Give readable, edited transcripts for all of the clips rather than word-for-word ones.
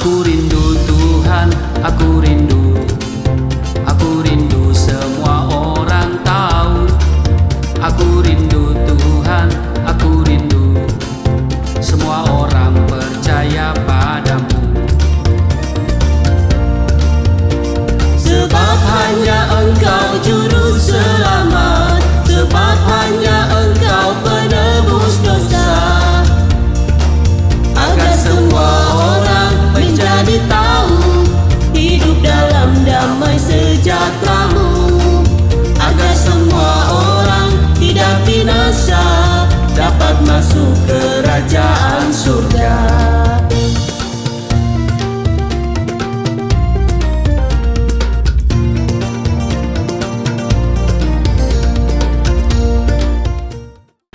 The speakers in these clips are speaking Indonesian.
Aku rindu Tuhan, aku rindu. Aku rindu semua orang tahu. Aku rindu Tuhan, aku rindu. Semua orang percaya padamu. Sebab hanya Engkau juru selamat, sebab hanya Engkau penebus dosa. Agar semua orang menjadi tahu hidup dalam damai sejahtera-Mu. Agar semua orang tidak binasa, dapat masuk kerajaan surga.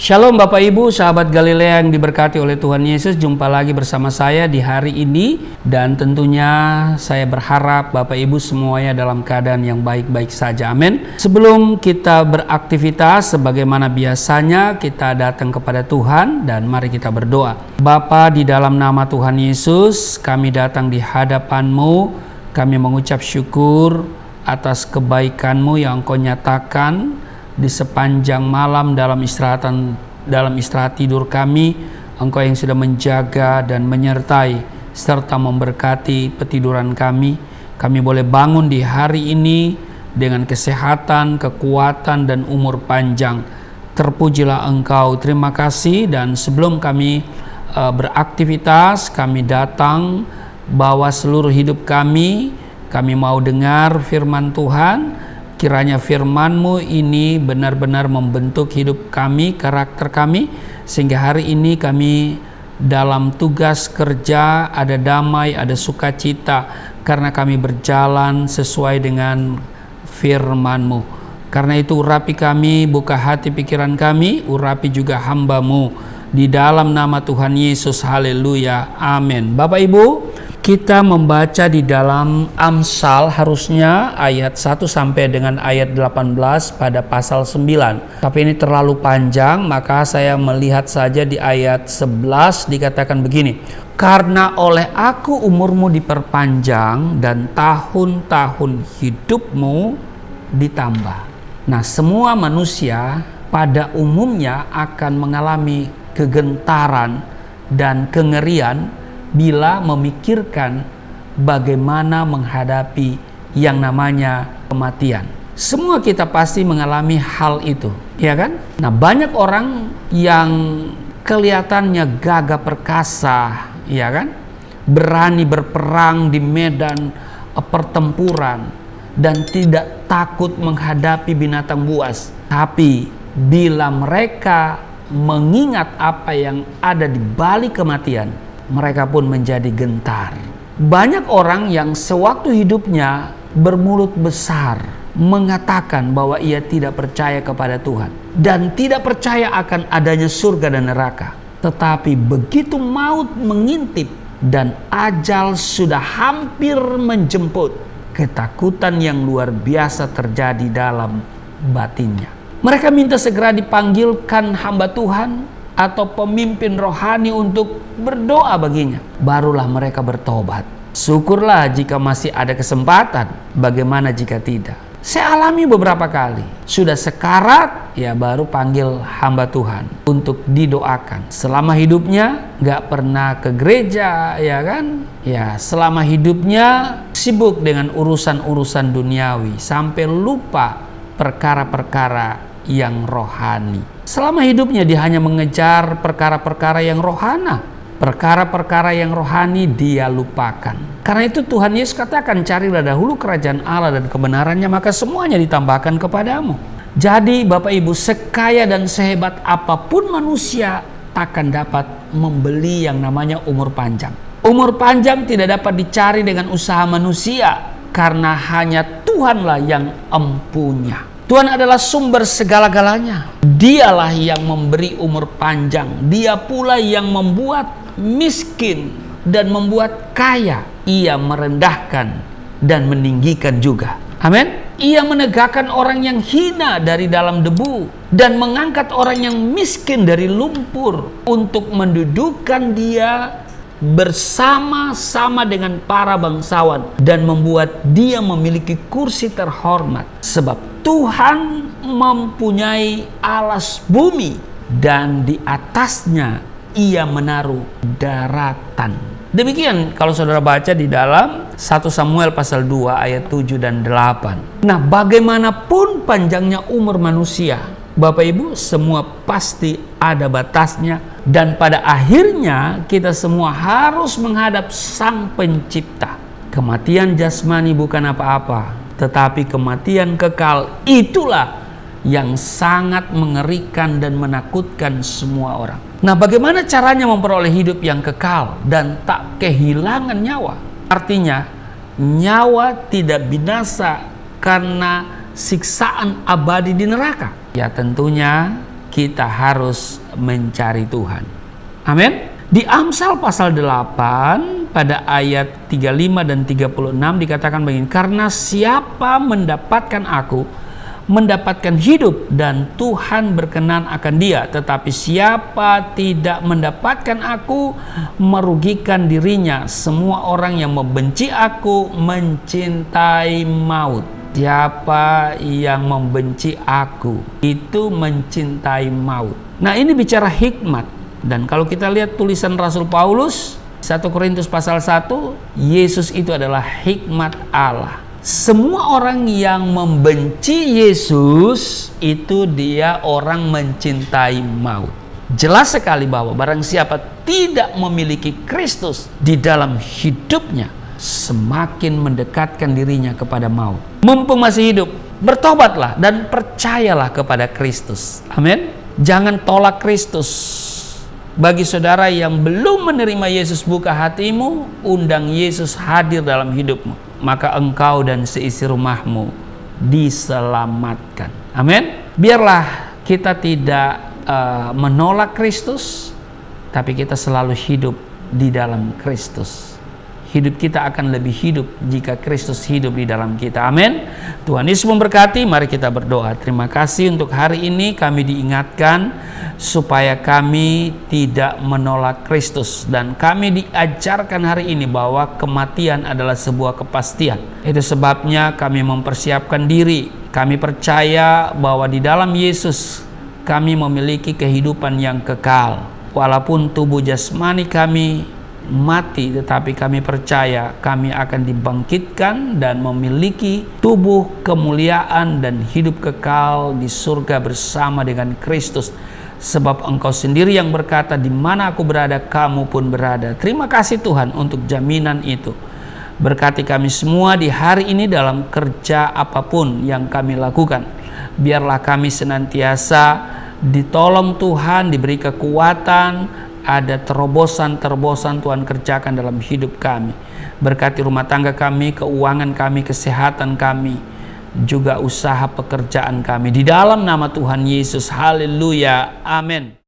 Shalom Bapak Ibu, sahabat Galilea yang diberkati oleh Tuhan Yesus. Jumpa lagi bersama saya di hari ini. Dan tentunya saya berharap Bapak Ibu semuanya dalam keadaan yang baik-baik saja. Amin. Sebelum kita beraktivitas sebagaimana biasanya, kita datang kepada Tuhan dan mari kita berdoa. Bapa, di dalam nama Tuhan Yesus, kami datang di hadapan-Mu. Kami mengucap syukur atas kebaikan-Mu yang Engkau nyatakan di sepanjang malam dalam istirahat tidur kami. Engkau yang sudah menjaga dan menyertai serta memberkati petiduran kami. Kami boleh bangun di hari ini dengan kesehatan, kekuatan, dan umur panjang. Terpujilah Engkau. Terima kasih. Dan sebelum kami beraktivitas, kami datang bawa seluruh hidup kami. Kami mau dengar firman Tuhan. Kiranya firman-Mu ini benar-benar membentuk hidup kami, karakter kami, sehingga hari ini kami dalam tugas kerja ada damai, ada sukacita, karena kami berjalan sesuai dengan firman-Mu. Karena itu urapi kami, buka hati pikiran kami, urapi juga hamba-Mu. Di dalam nama Tuhan Yesus, haleluya, amin. Bapak Ibu, kita membaca di dalam Amsal harusnya ayat 1 sampai dengan ayat 18 pada pasal 9. Tapi ini terlalu panjang, maka saya melihat saja di ayat 11 dikatakan begini. Karena oleh aku umurmu diperpanjang dan tahun-tahun hidupmu ditambah. Nah, semua manusia pada umumnya akan mengalami kegentaran dan kengerian bila memikirkan bagaimana menghadapi yang namanya kematian. Semua kita pasti mengalami hal itu, ya kan? Nah, banyak orang yang kelihatannya gagah perkasa, ya kan? Berani berperang di medan pertempuran dan tidak takut menghadapi binatang buas. Tapi bila mereka mengingat apa yang ada di balik kematian, mereka pun menjadi gentar. Banyak orang yang sewaktu hidupnya bermulut besar mengatakan bahwa ia tidak percaya kepada Tuhan dan tidak percaya akan adanya surga dan neraka. Tetapi begitu maut mengintip dan ajal sudah hampir menjemput, ketakutan yang luar biasa terjadi dalam batinnya. Mereka minta segera dipanggilkan hamba Tuhan atau pemimpin rohani untuk berdoa baginya. Barulah mereka bertobat. Syukurlah jika masih ada kesempatan. Bagaimana jika tidak? Saya alami beberapa kali. Sudah sekarat, ya baru panggil hamba Tuhan untuk didoakan. Selama hidupnya gak pernah ke gereja, ya kan? Ya, selama hidupnya sibuk dengan urusan-urusan duniawi sampai lupa perkara-perkara yang rohani. Selama hidupnya dia hanya mengejar perkara-perkara yang rohana. Perkara-perkara yang rohani dia lupakan. Karena itu Tuhan Yesus katakan, carilah dahulu kerajaan Allah dan kebenarannya, maka semuanya ditambahkan kepadamu. Jadi Bapak Ibu, sekaya dan sehebat apapun manusia takkan dapat membeli yang namanya umur panjang. Umur panjang tidak dapat dicari dengan usaha manusia, karena hanya Tuhanlah yang empunya. Tuhan adalah sumber segala-galanya. Dialah yang memberi umur panjang. Dia pula yang membuat miskin dan membuat kaya. Ia merendahkan dan meninggikan juga. Amin. Ia menegakkan orang yang hina dari dalam debu dan mengangkat orang yang miskin dari lumpur untuk mendudukkan dia bersama-sama dengan para bangsawan dan membuat dia memiliki kursi terhormat. Sebab Tuhan mempunyai alas bumi dan di atasnya ia menaruh daratan. Demikian kalau saudara baca di dalam 1 Samuel pasal 2 ayat 7 dan 8. Nah, bagaimanapun panjangnya umur manusia, Bapak Ibu, semua pasti ada batasnya. Dan pada akhirnya kita semua harus menghadap Sang Pencipta. Kematian jasmani bukan apa-apa, tetapi kematian kekal itulah yang sangat mengerikan dan menakutkan semua orang. Nah, bagaimana caranya memperoleh hidup yang kekal dan tak kehilangan nyawa? Artinya, nyawa tidak binasa karena siksaan abadi di neraka. Ya, tentunya kita harus mencari Tuhan. Amin. Di Amsal pasal 8 pada ayat 35 dan 36 dikatakan begini, karena siapa mendapatkan aku mendapatkan hidup dan Tuhan berkenan akan dia, tetapi siapa tidak mendapatkan aku merugikan dirinya. Semua orang yang membenci aku mencintai maut. Siapa yang membenci aku itu mencintai maut. Nah, ini bicara hikmat. Dan kalau kita lihat tulisan Rasul Paulus 1 Korintus pasal 1, Yesus itu adalah hikmat Allah. Semua orang yang membenci Yesus itu dia orang mencintai maut. Jelas sekali bahwa barang siapa tidak memiliki Kristus di dalam hidupnya, semakin mendekatkan dirinya kepada maut. Mumpung masih hidup, bertobatlah dan percayalah kepada Kristus. Amin. Jangan tolak Kristus. Bagi saudara yang belum menerima Yesus, buka hatimu, undang Yesus hadir dalam hidupmu. Maka engkau dan seisi rumahmu diselamatkan. Amin. Biarlah kita tidak menolak Kristus, tapi kita selalu hidup di dalam Kristus. Hidup kita akan lebih hidup jika Kristus hidup di dalam kita. Amin. Tuhan Yesus memberkati. Mari kita berdoa. Terima kasih untuk hari ini kami diingatkan supaya kami tidak menolak Kristus, dan kami diajarkan hari ini bahwa kematian adalah sebuah kepastian. Itu sebabnya kami mempersiapkan diri. Kami percaya bahwa di dalam Yesus kami memiliki kehidupan yang kekal. Walaupun tubuh jasmani kami mati, tetapi kami percaya kami akan dibangkitkan dan memiliki tubuh kemuliaan dan hidup kekal di surga bersama dengan Kristus. Sebab Engkau sendiri yang berkata, di mana aku berada, kamu pun berada. Terima kasih Tuhan untuk jaminan itu. Berkati kami semua di hari ini dalam kerja apapun yang kami lakukan. Biarlah kami senantiasa ditolong Tuhan, diberi kekuatan. Ada terobosan-terobosan Tuhan kerjakan dalam hidup kami. Berkati rumah tangga kami, keuangan kami, kesehatan kami, juga usaha pekerjaan kami. Di dalam nama Tuhan Yesus, haleluya, amin.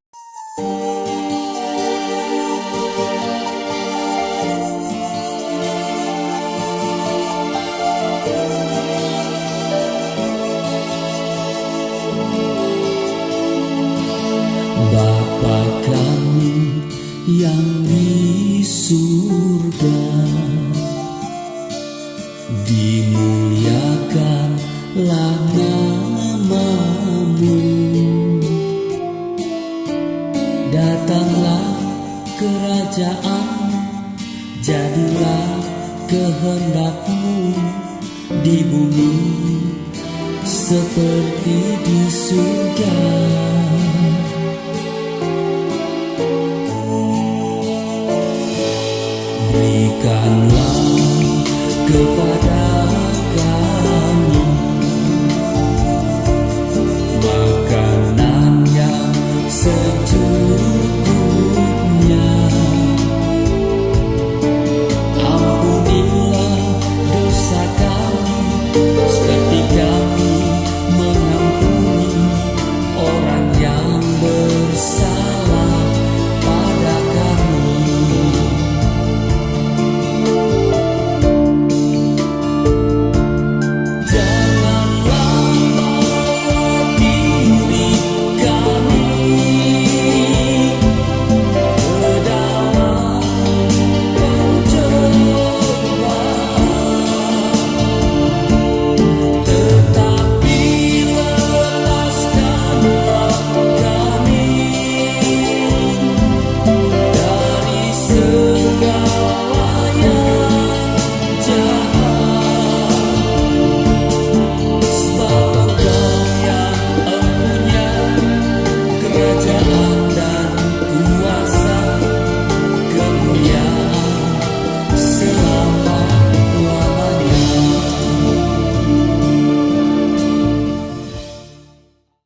Bapa kami yang di surga, dimuliakanlah nama-Mu. Datanglah kerajaan, jadilah kehendak-Mu di bumi seperti di surga. Berikanlah kepada kami makanan yang sejahtera